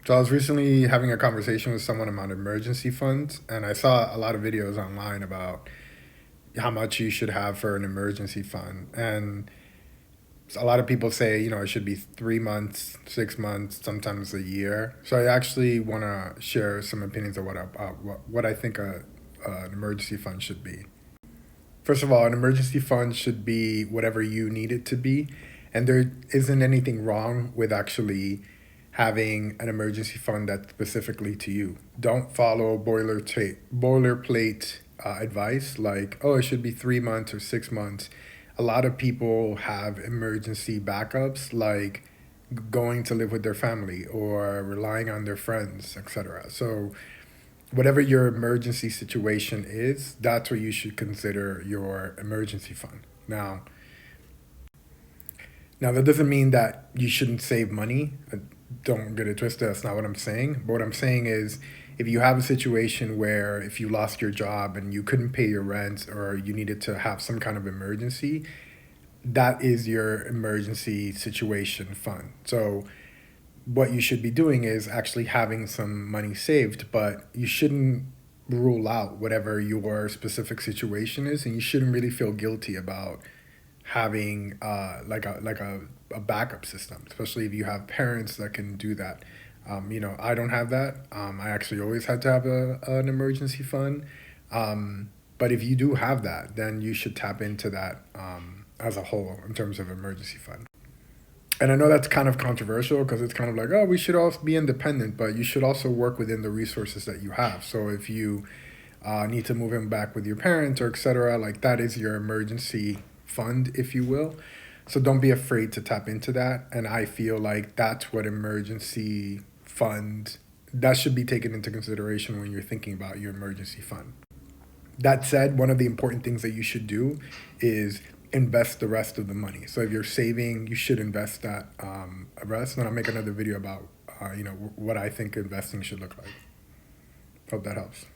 So I was recently having a conversation with someone about emergency funds, and I saw a lot of videos online about how much you should have for an emergency fund. And a lot of people say, it should be 3 months, 6 months, sometimes a year. So I actually want to share some opinions of what I think an emergency fund should be. First of all, an emergency fund should be whatever you need it to be. And there isn't anything wrong with actually having an emergency fund that's specifically to you. Don't follow boilerplate advice like, oh, it should be 3 months or 6 months. A lot of people have emergency backups like going to live with their family or relying on their friends, etc. So whatever your emergency situation is, that's what you should consider your emergency fund. Now that doesn't mean that you shouldn't save money. Don't get it twisted. That's not what I'm saying. But what I'm saying is, if you have a situation where if you lost your job and you couldn't pay your rent or you needed to have some kind of emergency, that is your emergency situation fund. So what you should be doing is actually having some money saved, but you shouldn't rule out whatever your specific situation is, and you shouldn't really feel guilty about having a backup system, especially if you have parents that can do that. I don't have that. I actually always had to have an emergency fund. But if you do have that, then you should tap into that as a whole in terms of emergency fund. And I know that's kind of controversial because it's kind of like, oh, we should all be independent, but you should also work within the resources that you have. So if you need to move in back with your parents or etc., like that is your emergency fund, if you will. So don't be afraid to tap into that. And I feel like that's what emergency fund, that should be taken into consideration when you're thinking about your emergency fund. That said, one of the important things that you should do is invest the rest of the money. So if you're saving, you should invest that rest. And I'll make another video about what I think investing should look like. Hope that helps.